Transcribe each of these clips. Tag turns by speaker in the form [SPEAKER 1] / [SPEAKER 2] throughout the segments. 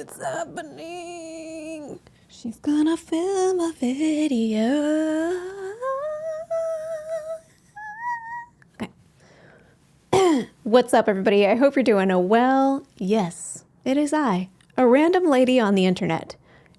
[SPEAKER 1] What's happening? She's gonna film a video. Okay. What's up, everybody? I hope you're doing well. Yes, it is I, a random lady on the internet,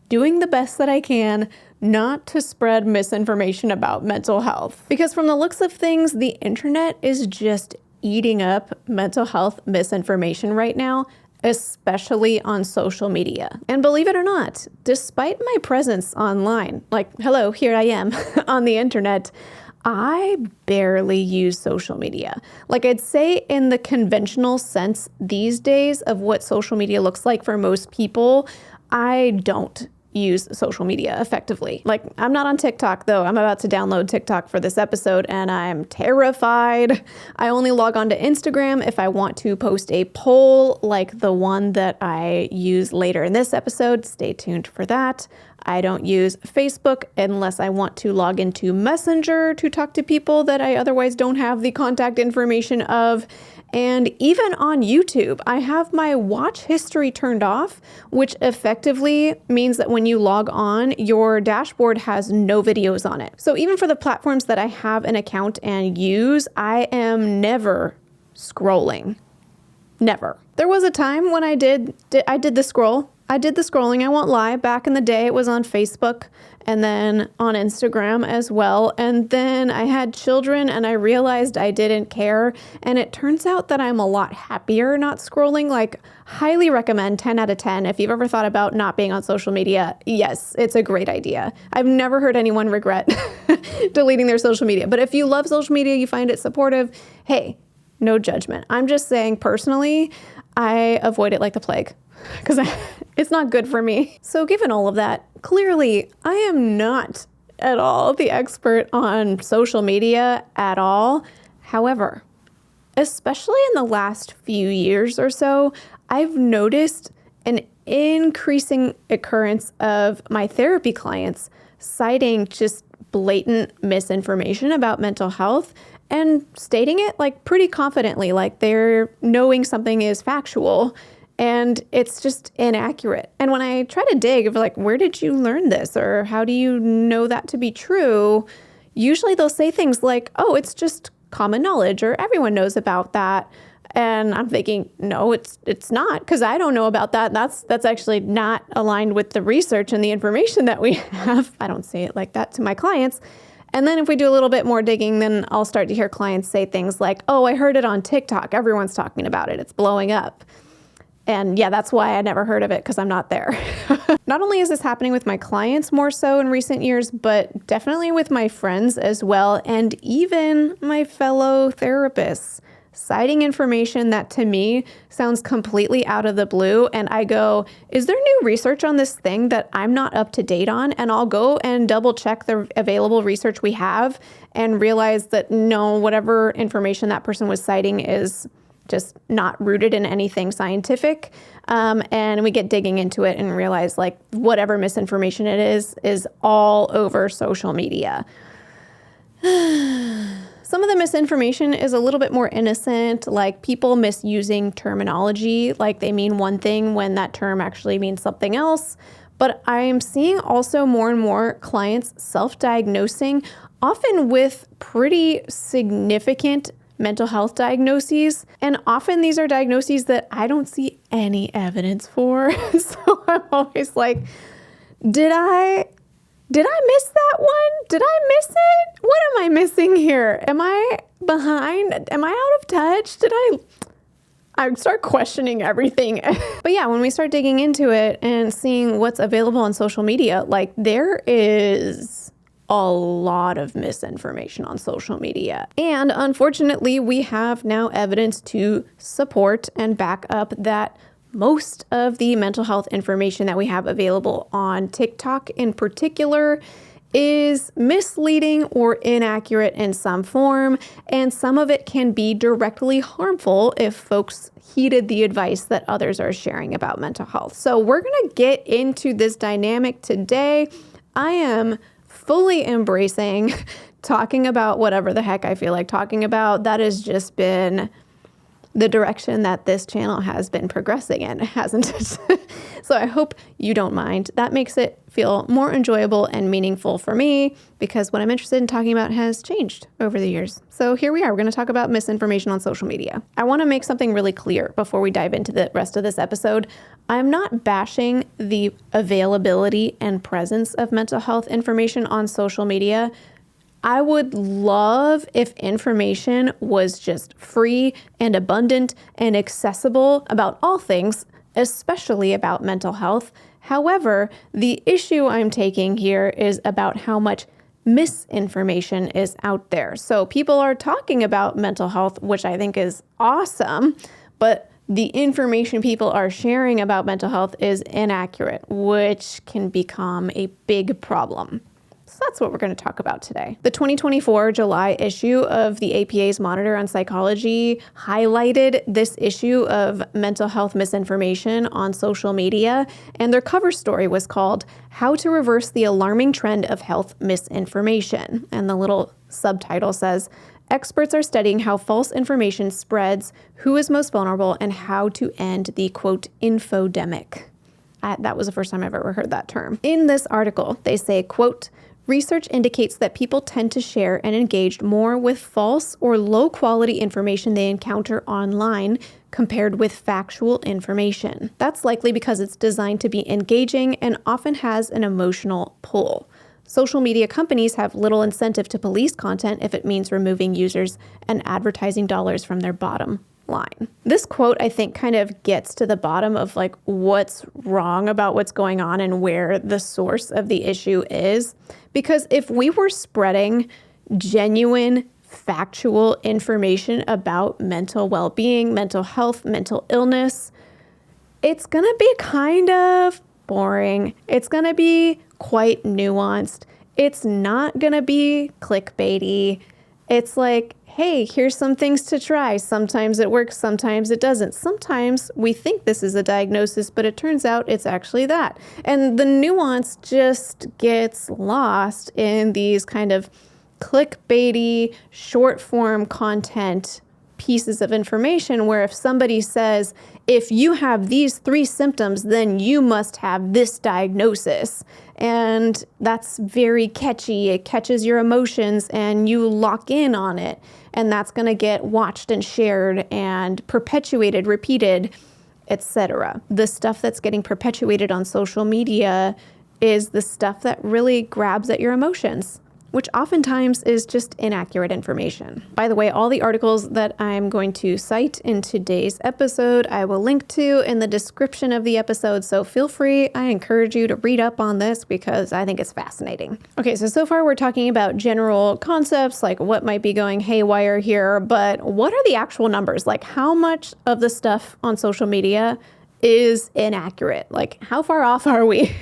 [SPEAKER 1] doing the best that I can not to spread misinformation about mental health. Because from the looks of things, the internet is just eating up mental health misinformation right now, especially on social media. And believe it or not, despite my presence online, like, hello, here I am on the internet, I barely use social media. Like, I'd say in the conventional sense these days of what social media looks like for most people, I don't use social media effectively. Like, I'm not on TikTok though. I'm about to download TikTok for this episode and I'm terrified. I only log on to Instagram if I want to post a poll like the one that I use later in this episode. Stay tuned for that. I don't use Facebook unless I want to log into Messenger to talk to people that I otherwise don't have the contact information of. And even on YouTube, I have my watch history turned off, which effectively means that when you log on, your dashboard has no videos on it. So even for the platforms that I have an account and use, I am never scrolling. Never. There was a time when I did the scroll. I did the scrolling, I won't lie. Back in the day, it was on Facebook and then on Instagram as well. And then I had children and I realized I didn't care. And it turns out that I'm a lot happier not scrolling. Like, highly recommend 10 out of 10. If you've ever thought about not being on social media, yes, it's a great idea. I've never heard anyone regret deleting their social media. But if you love social media, you find it supportive, hey, no judgment. I'm just saying personally, I avoid it like the plague because it's not good for me. So given all of that, clearly I am not at all the expert on social media at all. However, especially in the last few years or so, I've noticed an increasing occurrence of my therapy clients citing just blatant misinformation about mental health and stating it like pretty confidently, like they're knowing something is factual and it's just inaccurate. And when I try to dig of like, where did you learn this? Or how do you know that to be true? Usually they'll say things like, oh, it's just common knowledge or everyone knows about that. And I'm thinking, no, it's not, because I don't know about that. That's actually not aligned with the research and the information that we have. I don't say it like that to my clients. And then if we do a little bit more digging, then I'll start to hear clients say things like, oh, I heard it on TikTok. Everyone's talking about it. It's blowing up. And yeah, that's why I never heard of it, because I'm not there. Not only is this happening with my clients more so in recent years, but definitely with my friends as well, and even my fellow therapists, citing information that to me sounds completely out of the blue. And I go, is there new research on this thing that I'm not up to date on? And I'll go and double check the available research we have and realize that no, whatever information that person was citing is just not rooted in anything scientific. And we get digging into it and realize like whatever misinformation it is all over social media. Some of the misinformation is a little bit more innocent, like people misusing terminology, like they mean one thing when that term actually means something else. But I'm seeing also more and more clients self-diagnosing, often with pretty significant mental health diagnoses. And often these are diagnoses that I don't see any evidence for. So I'm always like, did I miss that one? Did I miss it? What am I missing here? Am I behind? Am I out of touch? I start questioning everything. But yeah, when we start digging into it and seeing what's available on social media, like there is a lot of misinformation on social media. And unfortunately, we have now evidence to support and back up that most of the mental health information that we have available on TikTok in particular is misleading or inaccurate in some form, and some of it can be directly harmful if folks heeded the advice that others are sharing about mental health. So we're gonna get into this dynamic today. I am fully embracing talking about whatever the heck I feel like talking about. That has just been the direction that this channel has been progressing in, hasn't it? So I hope you don't mind. That makes it feel more enjoyable and meaningful for me because what I'm interested in talking about has changed over the years. So here we are. We're going to talk about misinformation on social media. I want to make something really clear before we dive into the rest of this episode. I'm not bashing the availability and presence of mental health information on social media. I would love if information was just free and abundant and accessible about all things, especially about mental health. However, the issue I'm taking here is about how much misinformation is out there. So people are talking about mental health, which I think is awesome, but the information people are sharing about mental health is inaccurate, which can become a big problem. So that's what we're going to talk about today. The 2024 July issue of the APA's Monitor on Psychology highlighted this issue of mental health misinformation on social media, and their cover story was called "How to Reverse the Alarming Trend of Health Misinformation." And the little subtitle says, "Experts are studying how false information spreads, who is most vulnerable, and how to end the, quote, infodemic." That was the first time I've ever heard that term. In this article, they say, quote, "Research indicates that people tend to share and engage more with false or low-quality information they encounter online compared with factual information. That's likely because it's designed to be engaging and often has an emotional pull. Social media companies have little incentive to police content if it means removing users and advertising dollars from their bottom line." This quote, I think, kind of gets to the bottom of like what's wrong about what's going on and where the source of the issue is. Because if we were spreading genuine, factual information about mental well-being, mental health, mental illness, it's going to be kind of boring. It's going to be quite nuanced. It's not going to be clickbaity. It's like, hey, here's some things to try. Sometimes it works, sometimes it doesn't. Sometimes we think this is a diagnosis, but it turns out it's actually that. And the nuance just gets lost in these kind of clickbaity, short form content pieces of information where if somebody says, if you have these 3 symptoms, then you must have this diagnosis. And that's very catchy. It catches your emotions and you lock in on it. And that's going to get watched and shared and perpetuated, repeated, etc. The stuff that's getting perpetuated on social media is the stuff that really grabs at your emotions, which oftentimes is just inaccurate information. By the way, all the articles that I'm going to cite in today's episode, I will link to in the description of the episode, so feel free. I encourage you to read up on this because I think it's fascinating. Okay, so far we're talking about general concepts, like what might be going haywire here, but what are the actual numbers? Like how much of the stuff on social media is inaccurate? Like how far off are we?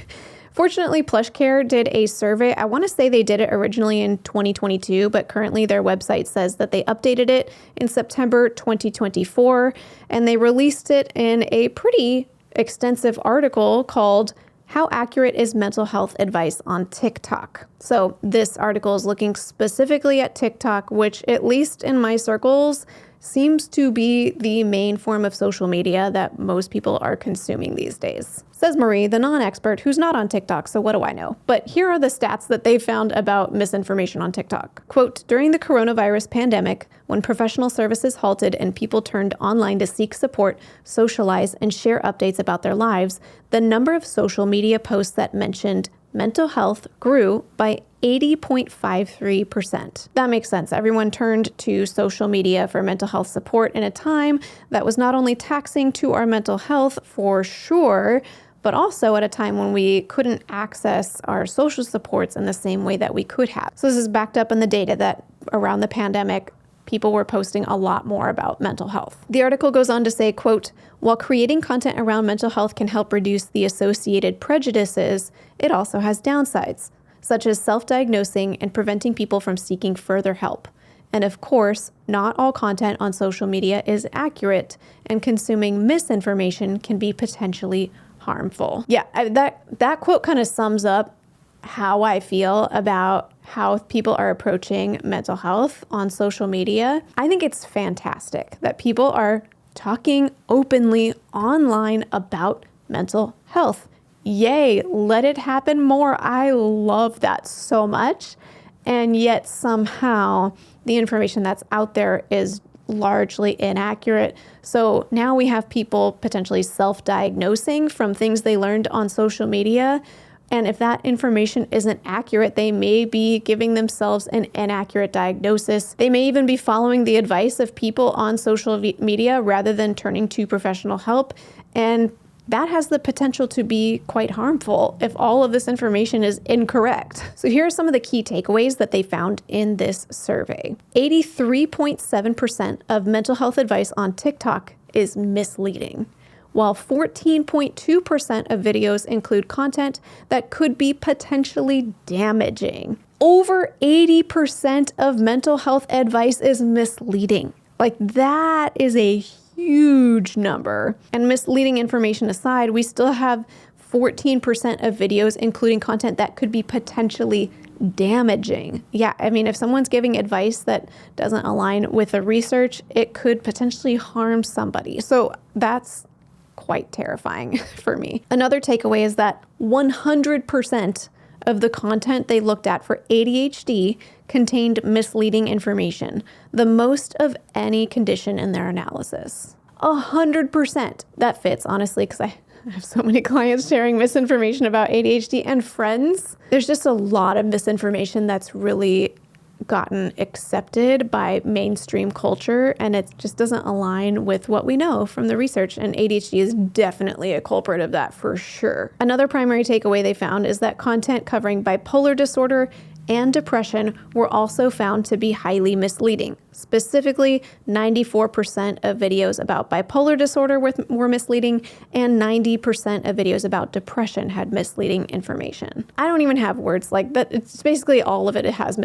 [SPEAKER 1] Fortunately, PlushCare did a survey. I want to say they did it originally in 2022, but currently their website says that they updated it in September 2024, and they released it in a pretty extensive article called "How Accurate is Mental Health Advice on TikTok?" So this article is looking specifically at TikTok, which at least in my circles seems to be the main form of social media that most people are consuming these days. Says Marie, the non-expert who's not on TikTok, so what do I know? But here are the stats that they found about misinformation on TikTok. Quote, "During the coronavirus pandemic, when professional services halted and people turned online to seek support, socialize, and share updates about their lives, the number of social media posts that mentioned mental health grew by 80.53%. That makes sense. Everyone turned to social media for mental health support in a time that was not only taxing to our mental health for sure, but also at a time when we couldn't access our social supports in the same way that we could have. So this is backed up in the data that around the pandemic, people were posting a lot more about mental health. The article goes on to say, quote, "While creating content around mental health can help reduce the associated prejudices, it also has downsides, such as self-diagnosing and preventing people from seeking further help. And of course, not all content on social media is accurate, and consuming misinformation can be potentially harmful." Yeah, that quote kind of sums up how I feel about how people are approaching mental health on social media. I think it's fantastic that people are talking openly online about mental health. Yay, let it happen more. I love that so much. And yet somehow the information that's out there is largely inaccurate. So now we have people potentially self-diagnosing from things they learned on social media. And if that information isn't accurate, they may be giving themselves an inaccurate diagnosis. They may even be following the advice of people on social media rather than turning to professional help. And that has the potential to be quite harmful if all of this information is incorrect. So here are some of the key takeaways that they found in this survey. 83.7% of mental health advice on TikTok is misleading, while 14.2% of videos include content that could be potentially damaging. Over 80% of mental health advice is misleading. Like, that is a huge number. And misleading information aside, we still have 14% of videos including content that could be potentially damaging. Yeah, I mean, if someone's giving advice that doesn't align with the research, it could potentially harm somebody. So that's quite terrifying for me. Another takeaway is that 100% of the content they looked at for ADHD contained misleading information, the most of any condition in their analysis. 100%. That fits, honestly, because I have so many clients sharing misinformation about ADHD and friends. There's just a lot of misinformation that's really gotten accepted by mainstream culture, and it just doesn't align with what we know from the research, and ADHD is definitely a culprit of that for sure. Another primary takeaway they found is that content covering bipolar disorder and depression were also found to be highly misleading. Specifically, 94% of videos about bipolar disorder were misleading, and 90% of videos about depression had misleading information. I don't even have words like that. It's basically all of it. It has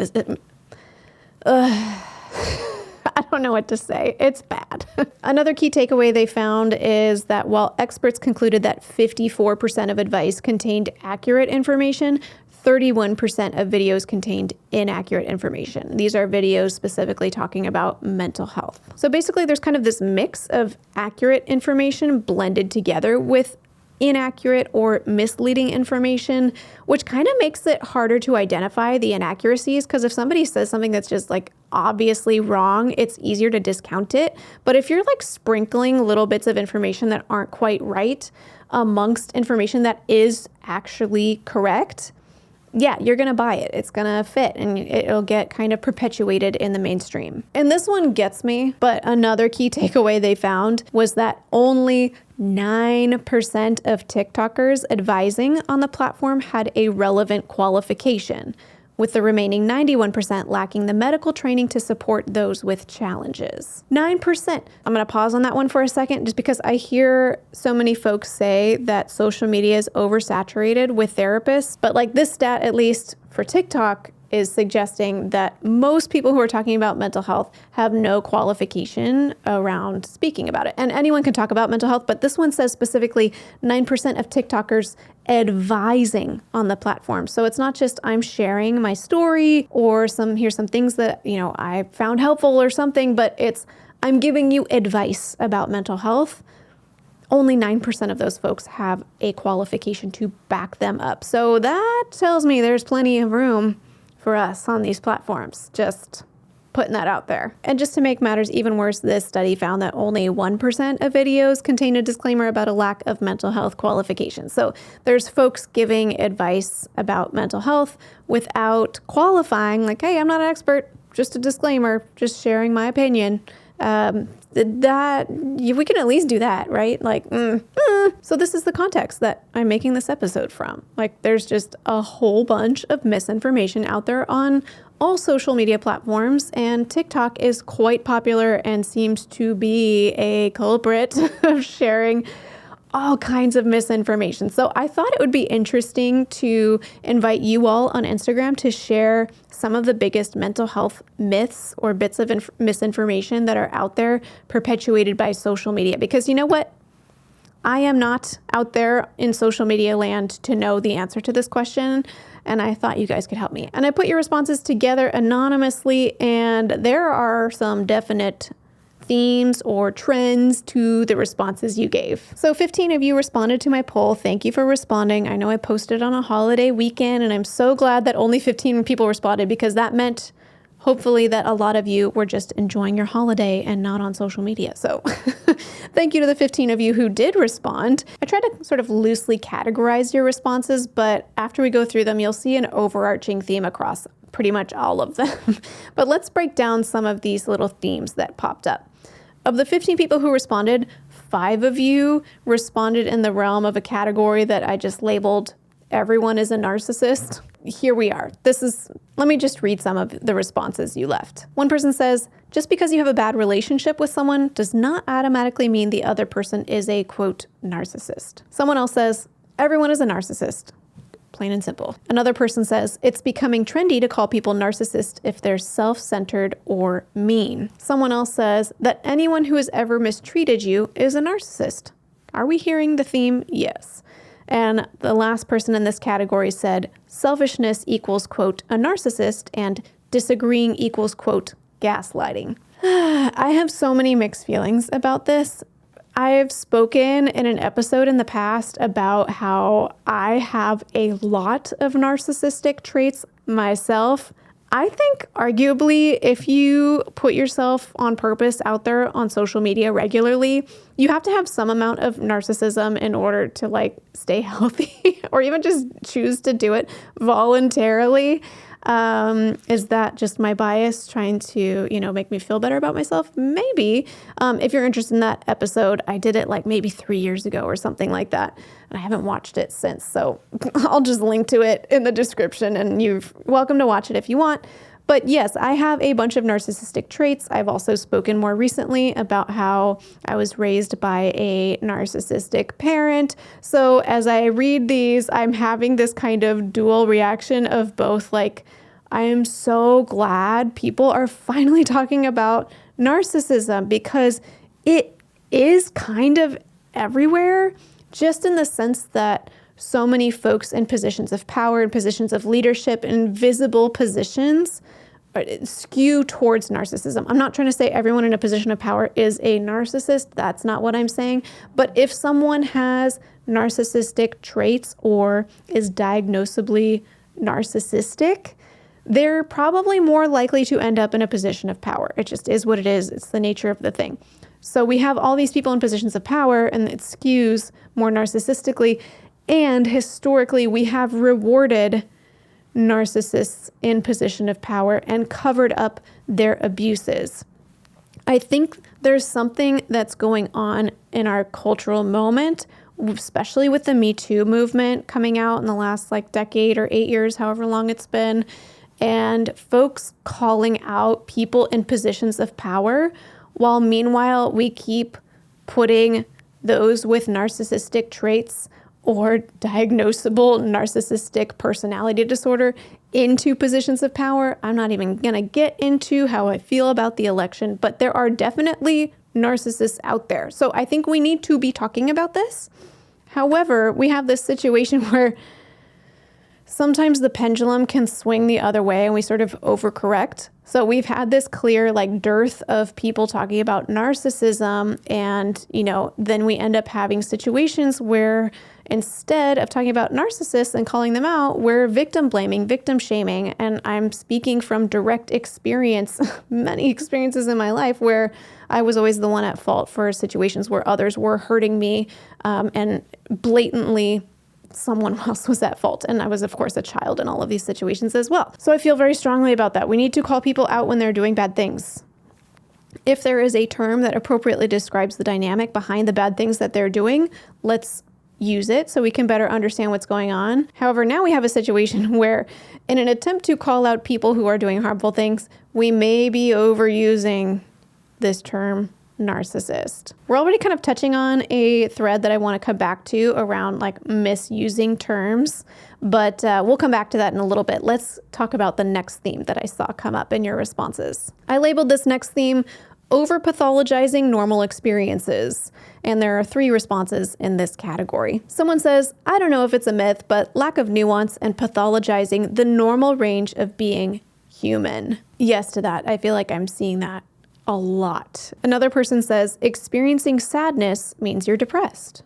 [SPEAKER 1] I don't know what to say. It's bad. Another key takeaway they found is that while experts concluded that 54% of advice contained accurate information, 31% of videos contained inaccurate information. These are videos specifically talking about mental health. So basically, there's kind of this mix of accurate information blended together with inaccurate or misleading information, which kind of makes it harder to identify the inaccuracies, because if somebody says something that's just like obviously wrong, it's easier to discount it. But if you're like sprinkling little bits of information that aren't quite right amongst information that is actually correct, yeah, you're going to buy it. It's going to fit, and it'll get kind of perpetuated in the mainstream. And this one gets me, but another key takeaway they found was that only 9% of TikTokers advising on the platform had a relevant qualification, with the remaining 91% lacking the medical training to support those with challenges. 9%. I'm going to pause on that one for a second, just because I hear so many folks say that social media is oversaturated with therapists, but like this stat, at least for TikTok, is suggesting that most people who are talking about mental health have no qualification around speaking about it. And anyone can talk about mental health, but this one says specifically 9% of TikTokers advising on the platform. So it's not just I'm sharing my story or here's some things that, I found helpful or something, but it's I'm giving you advice about mental health. Only 9% of those folks have a qualification to back them up. So that tells me there's plenty of room for us on these platforms. Just putting that out there. And just to make matters even worse, this study found that only 1% of videos contain a disclaimer about a lack of mental health qualifications. So there's folks giving advice about mental health without qualifying, like, hey, I'm not an expert, just a disclaimer, just sharing my opinion. We can at least do that, right? So this is the context that I'm making this episode from. Like, there's just a whole bunch of misinformation out there on all social media platforms, and TikTok is quite popular and seems to be a culprit of sharing all kinds of misinformation. So I thought it would be interesting to invite you all on Instagram to share some of the biggest mental health myths or bits of misinformation that are out there perpetuated by social media. Because you know what? I am not out there in social media land to know the answer to this question, and I thought you guys could help me. And I put your responses together anonymously, and there are some definite themes or trends to the responses you gave. So 15 of you responded to my poll. Thank you for responding. I know I posted on a holiday weekend, and I'm so glad that only 15 people responded, because that meant hopefully that a lot of you were just enjoying your holiday and not on social media. So thank you to the 15 of you who did respond. I tried to sort of loosely categorize your responses, but after we go through them, you'll see an overarching theme across pretty much all of them. But let's break down some of these little themes that popped up. Of the 15 people who responded, 5 of you responded in the realm of a category that I just labeled everyone is a narcissist. Here we are. Let me just read some of the responses you left. One person says, just because you have a bad relationship with someone does not automatically mean the other person is a, quote, narcissist. Someone else says, everyone is a narcissist. Plain and simple. Another person says, it's becoming trendy to call people narcissists if they're self-centered or mean. Someone else says that anyone who has ever mistreated you is a narcissist. Are we hearing the theme? Yes. And the last person in this category said, selfishness equals, quote, a narcissist, and disagreeing equals, quote, gaslighting. I have so many mixed feelings about this. I've spoken in an episode in the past about how I have a lot of narcissistic traits myself. I think arguably if you put yourself on purpose out there on social media regularly, you have to have some amount of narcissism in order to stay healthy or even just choose to do it voluntarily. Is that just my bias trying to, make me feel better about myself? Maybe. If you're interested in that episode, I did it maybe 3 years ago or something like that. And I haven't watched it since. So I'll just link to it in the description, and you're welcome to watch it if you want. But yes, I have a bunch of narcissistic traits. I've also spoken more recently about how I was raised by a narcissistic parent. So as I read these, I'm having this kind of dual reaction of both I am so glad people are finally talking about narcissism, because it is kind of everywhere, just in the sense that so many folks in positions of power and positions of leadership and visible positions skew towards narcissism. I'm not trying to say everyone in a position of power is a narcissist. That's not what I'm saying. But if someone has narcissistic traits or is diagnosably narcissistic, they're probably more likely to end up in a position of power. It just is what it is. It's the nature of the thing. So we have all these people in positions of power, and it skews more narcissistically. And historically, we have rewarded narcissists in position of power and covered up their abuses. I think there's something that's going on in our cultural moment, especially with the Me Too movement coming out in the last decade or 8 years, however long it's been, and folks calling out people in positions of power, while meanwhile we keep putting those with narcissistic traits or diagnosable narcissistic personality disorder into positions of power. I'm not even going to get into how I feel about the election, but there are definitely narcissists out there. So I think we need to be talking about this. However, we have this situation where sometimes the pendulum can swing the other way and we sort of overcorrect. So we've had this clear dearth of people talking about narcissism, and then we end up having situations where instead of talking about narcissists and calling them out, we're victim blaming, victim shaming. And I'm speaking from direct experience, many experiences in my life where I was always the one at fault for situations where others were hurting me, and blatantly someone else was at fault. And I was, of course, a child in all of these situations as well. So I feel very strongly about that. We need to call people out when they're doing bad things. If there is a term that appropriately describes the dynamic behind the bad things that they're doing, let's use it so we can better understand what's going on. However, now we have a situation where in an attempt to call out people who are doing harmful things, we may be overusing this term narcissist. We're already kind of touching on a thread that I want to come back to around misusing terms, but we'll come back to that in a little bit. Let's talk about the next theme that I saw come up in your responses. I labeled this next theme over-pathologizing normal experiences, and there are 3 responses in this category. Someone says, I don't know if it's a myth, but lack of nuance and pathologizing the normal range of being human. Yes to that. I feel like I'm seeing that a lot. Another person says, experiencing sadness means you're depressed.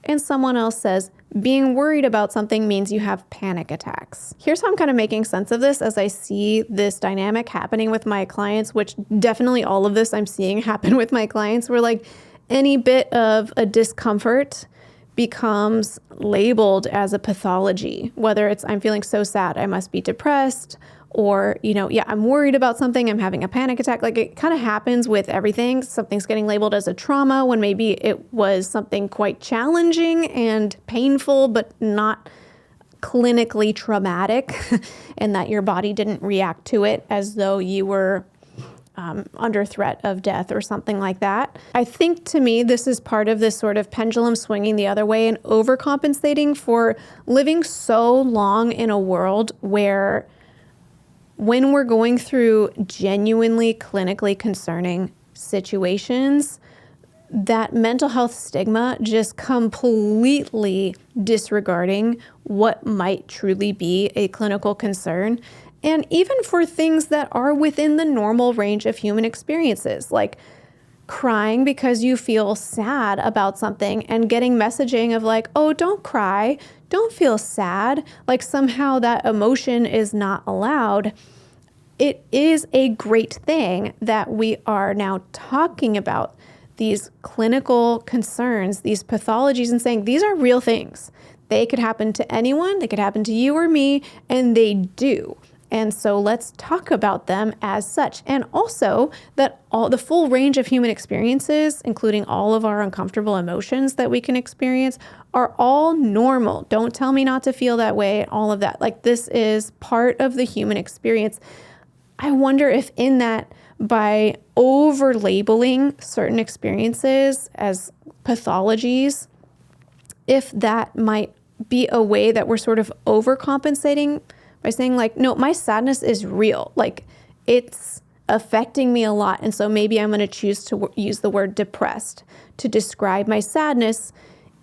[SPEAKER 1] And someone else says, being worried about something means you have panic attacks. Here's how I'm kind of making sense of this as I see this dynamic happening with my clients, which definitely all of this I'm seeing happen with my clients, where like any bit of a discomfort becomes labeled as a pathology, whether it's I'm feeling so sad, I must be depressed, or, I'm worried about something, I'm having a panic attack. Like it kind of happens with everything. Something's getting labeled as a trauma when maybe it was something quite challenging and painful, but not clinically traumatic, and that your body didn't react to it as though you were under threat of death or something like that. I think to me, this is part of this sort of pendulum swinging the other way and overcompensating for living so long in a world where when we're going through genuinely clinically concerning situations, that mental health stigma just completely disregarding what might truly be a clinical concern. And even for things that are within the normal range of human experiences, like crying because you feel sad about something and getting messaging of like, oh, don't cry, don't feel sad, like somehow that emotion is not allowed. It is a great thing that we are now talking about these clinical concerns, these pathologies, and saying these are real things. They could happen to anyone, they could happen to you or me, and they do. And so let's talk about them as such. And also that all the full range of human experiences, including all of our uncomfortable emotions that we can experience, are all normal. Don't tell me not to feel that way, all of that. Like this is part of the human experience. I wonder if in that, by over-labeling certain experiences as pathologies, if that might be a way that we're sort of overcompensating by saying like, no, my sadness is real. Like it's affecting me a lot. And so maybe I'm going to choose to use the word depressed to describe my sadness,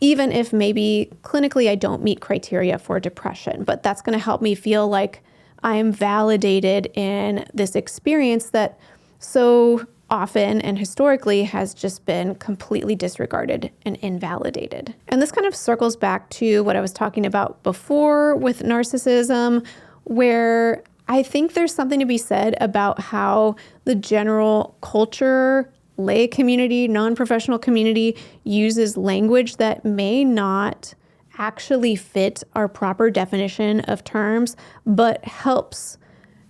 [SPEAKER 1] even if maybe clinically I don't meet criteria for depression. But that's going to help me feel like I am validated in this experience that so often and historically has just been completely disregarded and invalidated. And this kind of circles back to what I was talking about before with narcissism, where I think there's something to be said about how the general culture, lay community, non-professional community uses language that may not actually fit our proper definition of terms, but helps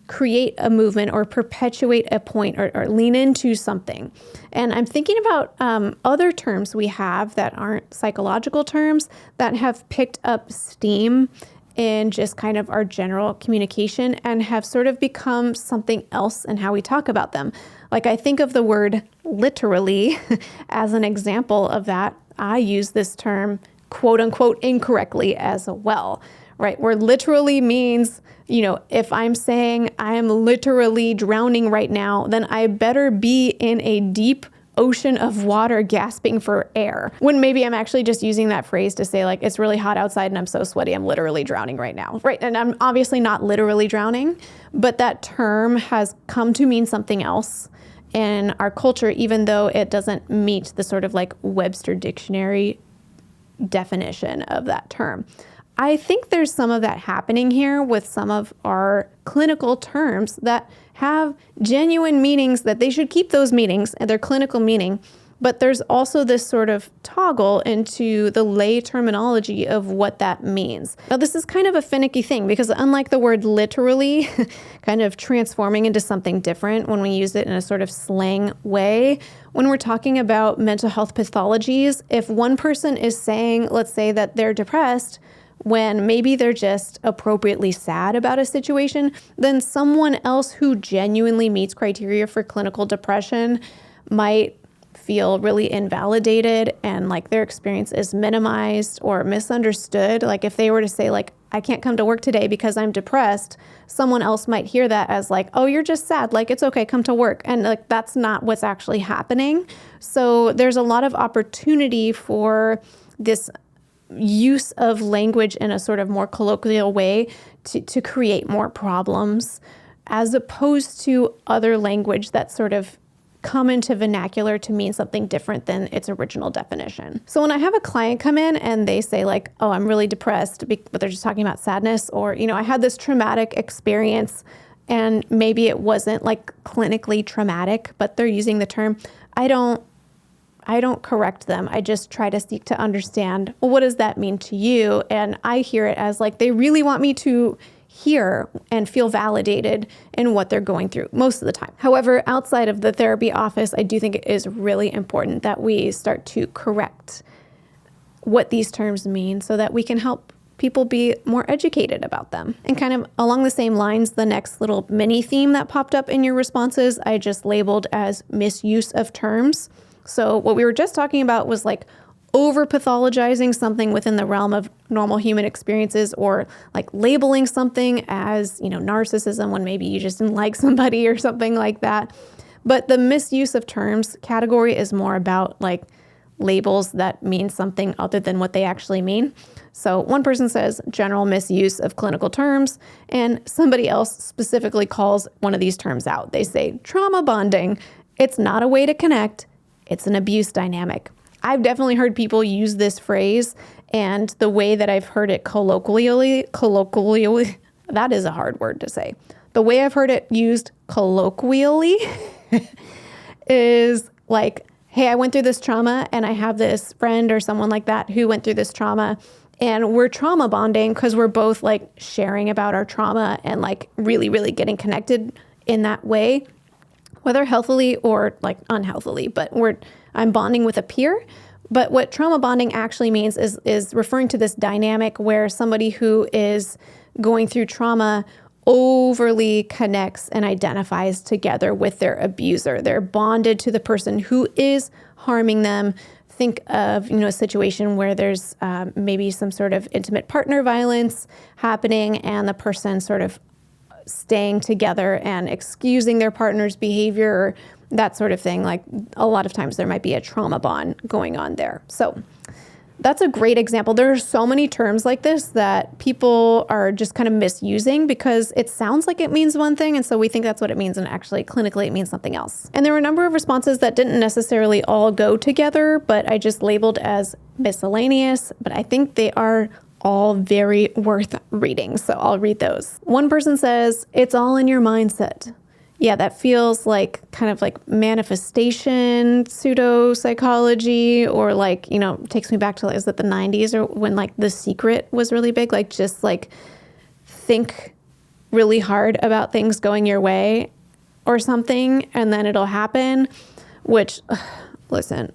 [SPEAKER 1] create a movement or perpetuate a point or lean into something. And I'm thinking about other terms we have that aren't psychological terms that have picked up steam in just kind of our general communication and have sort of become something else in how we talk about them. Like I think of the word literally as an example of that. I use this term quote unquote incorrectly as well, right? Where literally means, if I'm saying I am literally drowning right now, then I better be in a deep ocean of water gasping for air. When maybe I'm actually just using that phrase to say like, it's really hot outside and I'm so sweaty, I'm literally drowning right now, right? And I'm obviously not literally drowning, but that term has come to mean something else in our culture, even though it doesn't meet the sort of like Webster dictionary definition of that term. I think there's some of that happening here with some of our clinical terms that have genuine meanings, that they should keep those meanings and their clinical meaning. But there's also this sort of toggle into the lay terminology of what that means. Now, this is kind of a finicky thing because unlike the word literally kind of transforming into something different when we use it in a sort of slang way, when we're talking about mental health pathologies, if one person is saying, let's say that they're depressed, when maybe they're just appropriately sad about a situation, then someone else who genuinely meets criteria for clinical depression might feel really invalidated and like their experience is minimized or misunderstood. Like if they were to say like, I can't come to work today because I'm depressed, someone else might hear that as like, oh, you're just sad. Like, it's okay, come to work. And like, that's not what's actually happening. So there's a lot of opportunity for this use of language in a sort of more colloquial way to create more problems, as opposed to other language that sort of come into vernacular to mean something different than its original definition. So when I have a client come in and they say like, oh, I'm really depressed, but they're just talking about sadness, or, I had this traumatic experience and maybe it wasn't like clinically traumatic, but they're using the term, I don't correct them. I just try to seek to understand, well, what does that mean to you? And I hear it as like, they really want me to hear and feel validated in what they're going through most of the time. However, outside of the therapy office, I do think it is really important that we start to correct what these terms mean so that we can help people be more educated about them. And kind of along the same lines, the next little mini theme that popped up in your responses, I just labeled as misuse of terms. So what we were just talking about was like over pathologizing something within the realm of normal human experiences, or like labeling something as, narcissism when maybe you just didn't like somebody or something like that. But the misuse of terms category is more about like labels that mean something other than what they actually mean. So one person says general misuse of clinical terms, and somebody else specifically calls one of these terms out. They say trauma bonding. It's not a way to connect. It's an abuse dynamic. I've definitely heard people use this phrase, and the way that I've heard it colloquially, that is a hard word to say. The way I've heard it used colloquially is like, hey, I went through this trauma and I have this friend or someone like that who went through this trauma, and we're trauma bonding because we're both like sharing about our trauma and like really, really getting connected in that way, whether healthily or like unhealthily, but I'm bonding with a peer. But what trauma bonding actually means is referring to this dynamic where somebody who is going through trauma overly connects and identifies together with their abuser. They're bonded to the person who is harming them. Think of, a situation where there's maybe some sort of intimate partner violence happening and the person sort of staying together and excusing their partner's behavior, that sort of thing. Like a lot of times there might be a trauma bond going on there. So that's a great example. There are so many terms like this that people are just kind of misusing because it sounds like it means one thing, and so we think that's what it means, and actually clinically it means something else. And there were a number of responses that didn't necessarily all go together, but I just labeled as miscellaneous, but I think they are all very worth reading, so I'll read those. One person says, it's all in your mindset. Yeah, that feels like kind of like manifestation, pseudo-psychology, or like, takes me back to, is it the 90s or when like The Secret was really big? Like just like think really hard about things going your way or something, and then it'll happen, which, listen,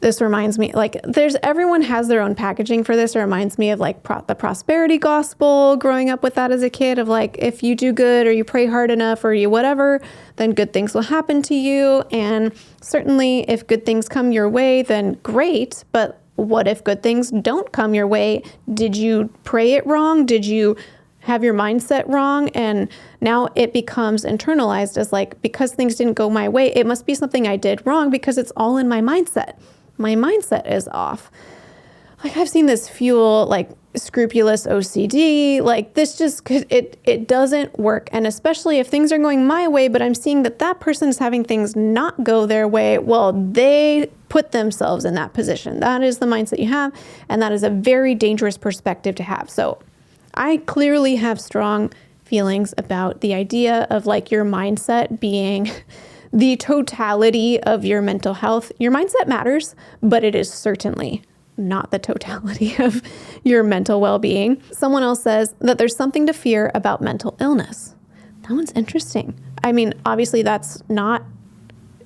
[SPEAKER 1] this reminds me, like, everyone has their own packaging for this. It reminds me of like the prosperity gospel, growing up with that as a kid, of like, if you do good or you pray hard enough or you whatever, then good things will happen to you. And certainly if good things come your way, then great. But what if good things don't come your way? Did you pray it wrong? Did you have your mindset wrong? And now it becomes internalized as like, because things didn't go my way, it must be something I did wrong because it's all in my mindset. My mindset is off. Like I've seen this fuel like scrupulous OCD, like this just, it doesn't work. And especially if things are going my way, but I'm seeing that person's having things not go their way, well, they put themselves in that position. That is the mindset you have. And that is a very dangerous perspective to have. So I clearly have strong feelings about the idea of like your mindset being the totality of your mental health. Your mindset matters, but it is certainly not the totality of your mental well-being. Someone else says that there's something to fear about mental illness. That one's interesting. I mean, obviously that's not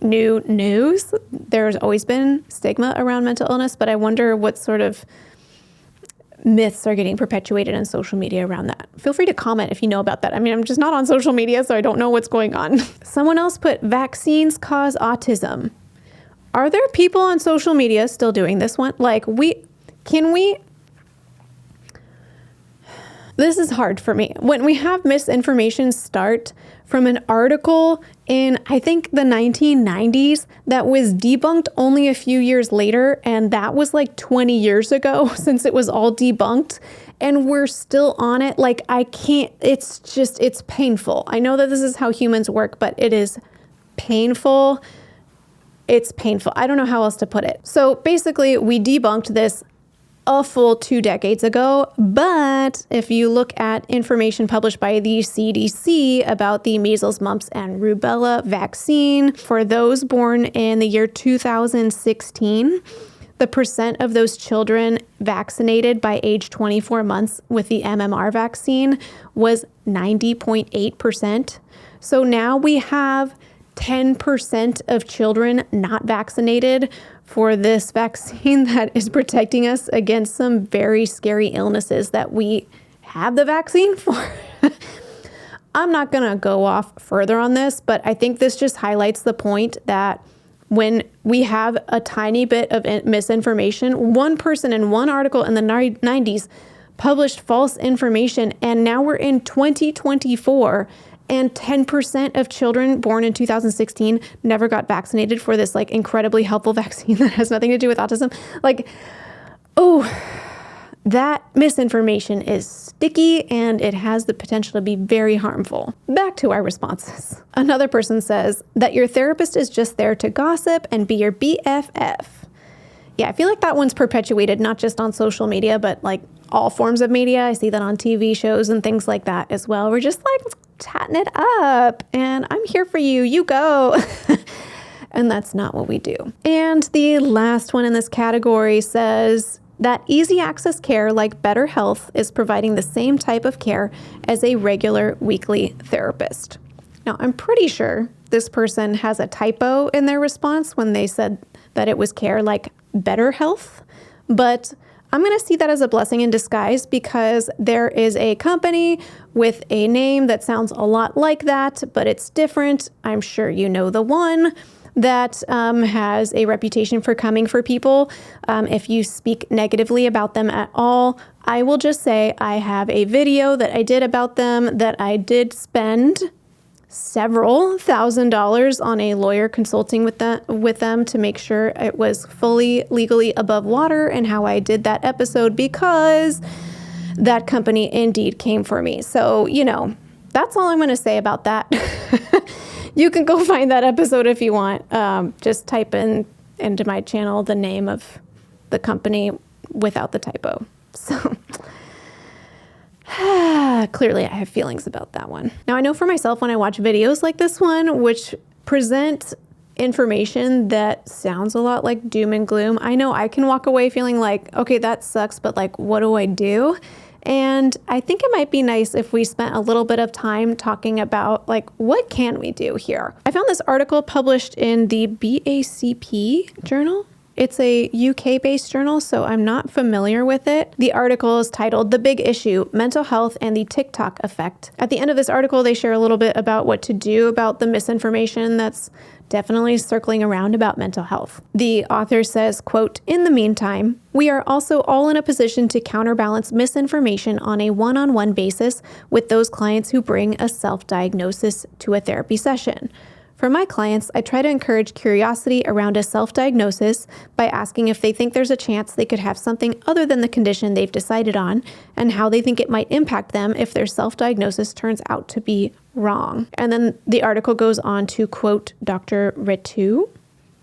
[SPEAKER 1] new news. There's always been stigma around mental illness, but I wonder what sort of myths are getting perpetuated in social media around that. Feel free to comment if you know about that. I mean, I'm just not on social media, so I don't know what's going on. Someone else put, vaccines cause autism. Are there people on social media still doing this one? Like, this is hard for me. When we have misinformation start from an article in, I think, the 1990s that was debunked only a few years later, and that was like 20 years ago since it was all debunked, and we're still on it. Like, I can't, it's painful. I know that this is how humans work, but it is painful. It's painful. I don't know how else to put it. So basically, we debunked this a full 2 decades ago, but if you look at information published by the CDC about the measles, mumps, and rubella vaccine, for those born in the year 2016, the percent of those children vaccinated by age 24 months with the MMR vaccine was 90.8%. So now we have 10% of children not vaccinated for this vaccine that is protecting us against some very scary illnesses that we have the vaccine for. I'm not going to go off further on this, but I think this just highlights the point that when we have a tiny bit of misinformation, one person in one article in the 90s published false information, and now we're in 2024, and 10% of children born in 2016 never got vaccinated for this like incredibly helpful vaccine that has nothing to do with autism. Like, oh, that misinformation is sticky and it has the potential to be very harmful. Back to our responses. Another person says that your therapist is just there to gossip and be your BFF. Yeah, I feel like that one's perpetuated not just on social media, but like all forms of media. I see that on TV shows and things like that as well. We're just like chatting it up and I'm here for you, you go. And that's not what we do. And the last one in this category says that easy access care like Better Health is providing the same type of care as a regular weekly therapist. Now, I'm pretty sure this person has a typo in their response when they said that it was care like Better Health, but I'm going to see that as a blessing in disguise because there is a company with a name that sounds a lot like that, but it's different. I'm sure you know the one that has a reputation for coming for people. If you speak negatively about them at all, I will just say I have a video that I did about them that I did spend several $1,000s on a lawyer consulting with them to make sure it was fully legally above water, and how I did that episode because that company indeed came for me. So, that's all I'm going to say about that. You can go find that episode if you want. Just type into my channel the name of the company without the typo. So clearly I have feelings about that one. Now I know for myself when I watch videos like this one, which present information that sounds a lot like doom and gloom, I know I can walk away feeling like, okay, that sucks, but like, what do I do? And I think it might be nice if we spent a little bit of time talking about like, what can we do here? I found this article published in the BACP journal. It's a UK-based journal, so I'm not familiar with it. The article is titled The Big Issue, Mental Health and the TikTok Effect. At the end of this article, they share a little bit about what to do about the misinformation that's definitely circling around about mental health. The author says, quote, "In the meantime, we are also all in a position to counterbalance misinformation on a one-on-one basis with those clients who bring a self-diagnosis to a therapy session. For my clients, I try to encourage curiosity around a self-diagnosis by asking if they think there's a chance they could have something other than the condition they've decided on, and how they think it might impact them if their self-diagnosis turns out to be wrong." And then the article goes on to quote Dr. Ritu,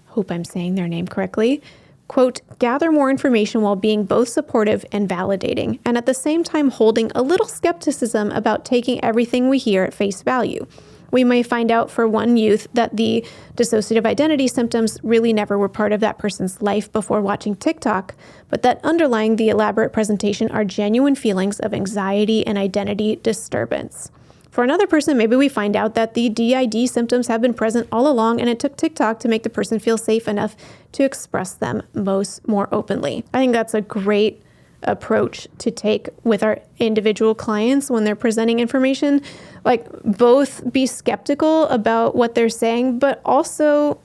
[SPEAKER 1] hope I'm saying their name correctly, quote, "Gather more information while being both supportive and validating, and at the same time holding a little skepticism about taking everything we hear at face value. We may find out for one youth that the dissociative identity symptoms really never were part of that person's life before watching TikTok, but that underlying the elaborate presentation are genuine feelings of anxiety and identity disturbance. For another person, maybe we find out that the DID symptoms have been present all along and it took TikTok to make the person feel safe enough to express them more openly." I think that's a great approach to take with our individual clients when they're presenting information. Like, both be skeptical about what they're saying, but also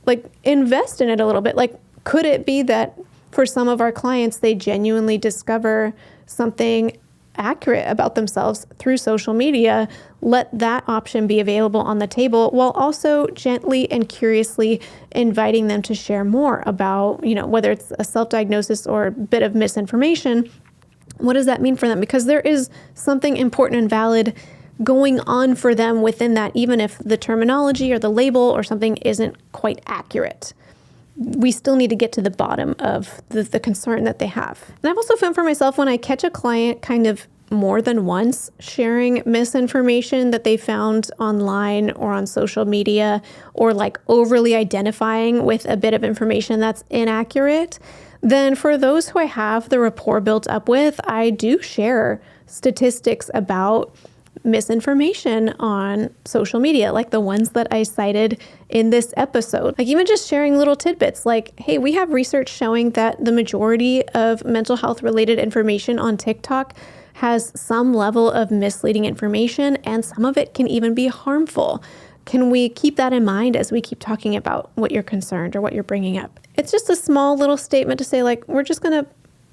[SPEAKER 1] like invest in it a little bit. Like, could it be that for some of our clients, they genuinely discover something accurate about themselves through social media? Let that option be available on the table, while also gently and curiously inviting them to share more about, whether it's a self-diagnosis or a bit of misinformation. What does that mean for them? Because there is something important and valid going on for them within that, even if the terminology or the label or something isn't quite accurate. We still need to get to the bottom of the concern that they have. And I've also found for myself, when I catch a client kind of more than once sharing misinformation that they found online or on social media, or like overly identifying with a bit of information that's inaccurate, then for those who I have the rapport built up with, I do share statistics about misinformation on social media, like the ones that I cited in this episode. Like even just sharing little tidbits like, hey, we have research showing that the majority of mental health related information on TikTok has some level of misleading information, and some of it can even be harmful. Can we keep that in mind as we keep talking about what you're concerned or what you're bringing up? It's just a small little statement to say, like, we're just going to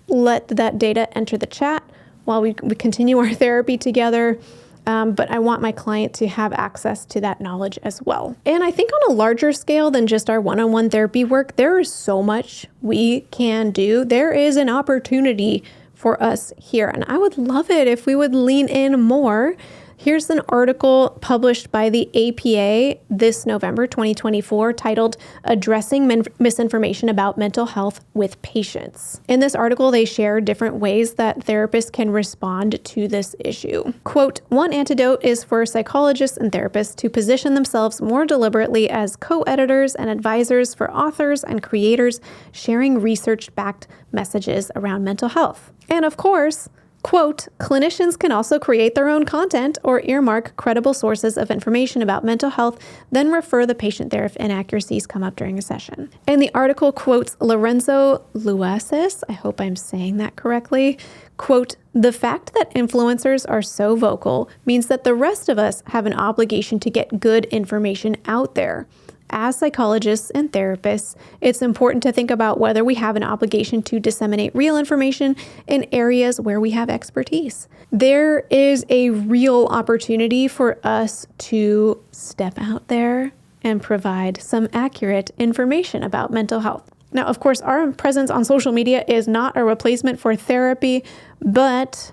[SPEAKER 1] let that data enter the chat while we continue our therapy together. But I want my client to have access to that knowledge as well. And I think on a larger scale than just our one-on-one therapy work, there is so much we can do. There is an opportunity for us here, and I would love it if we would lean in more. Here's an article published by the APA this November 2024 titled Addressing Misinformation About Mental Health with Patients. In this article, they share different ways that therapists can respond to this issue. Quote, one antidote is for psychologists and therapists to position themselves more deliberately as co-editors and advisors for authors and creators sharing research-backed messages around mental health. And of course, quote, clinicians can also create their own content or earmark credible sources of information about mental health, then refer the patient there if inaccuracies come up during a session. And the article quotes Lorenzo Luasis, I hope I'm saying that correctly, quote, the fact that influencers are so vocal means that the rest of us have an obligation to get good information out there. As psychologists and therapists, it's important to think about whether we have an obligation to disseminate real information in areas where we have expertise. There is a real opportunity for us to step out there and provide some accurate information about mental health. Now, of course, our presence on social media is not a replacement for therapy, but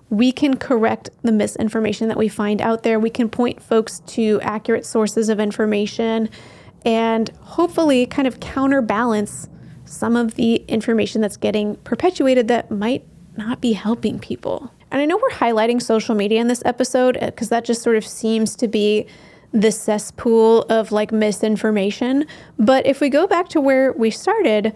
[SPEAKER 1] we can correct the misinformation that we find out there. We can point folks to accurate sources of information and hopefully kind of counterbalance some of the information that's getting perpetuated that might not be helping people. And I know we're highlighting social media in this episode because that just sort of seems to be the cesspool of like misinformation. But if we go back to where we started,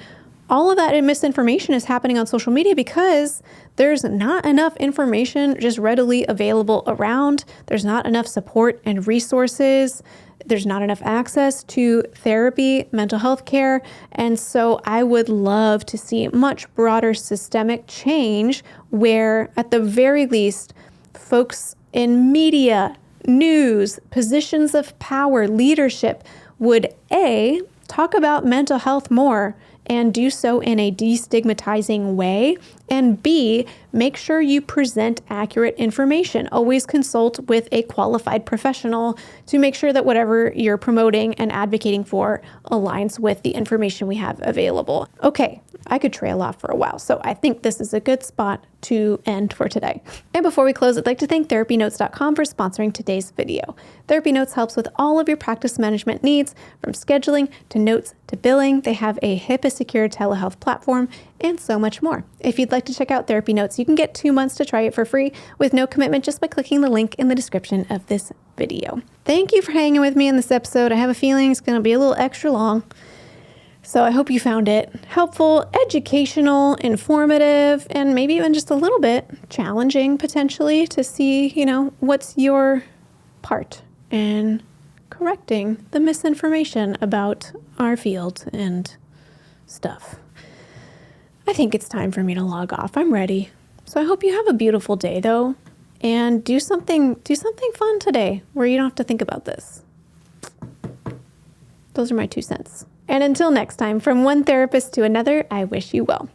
[SPEAKER 1] all of that misinformation is happening on social media because there's not enough information just readily available around. There's not enough support and resources. There's not enough access to therapy, mental health care. And so I would love to see much broader systemic change where, at the very least, folks in media, news, positions of power, leadership would A, talk about mental health more and do so in a destigmatizing way, and B, make sure you present accurate information. Always consult with a qualified professional to make sure that whatever you're promoting and advocating for aligns with the information we have available. Okay, I could trail off for a while, so I think this is a good spot to end for today. And before we close, I'd like to thank TherapyNotes.com for sponsoring today's video. TherapyNotes helps with all of your practice management needs, from scheduling to notes to billing. They have a HIPAA-secure telehealth platform and so much more. If you'd like to check out TherapyNotes, you can get 2 months to try it for free with no commitment just by clicking the link in the description of this video. Thank you for hanging with me in this episode. I have a feeling it's going to be a little extra long. So I hope you found it helpful, educational, informative, and maybe even just a little bit challenging potentially to see, what's your part in correcting the misinformation about our field and stuff. I think it's time for me to log off. I'm ready. So I hope you have a beautiful day though, and do something fun today where you don't have to think about this. Those are my 2 cents. And until next time, from one therapist to another, I wish you well.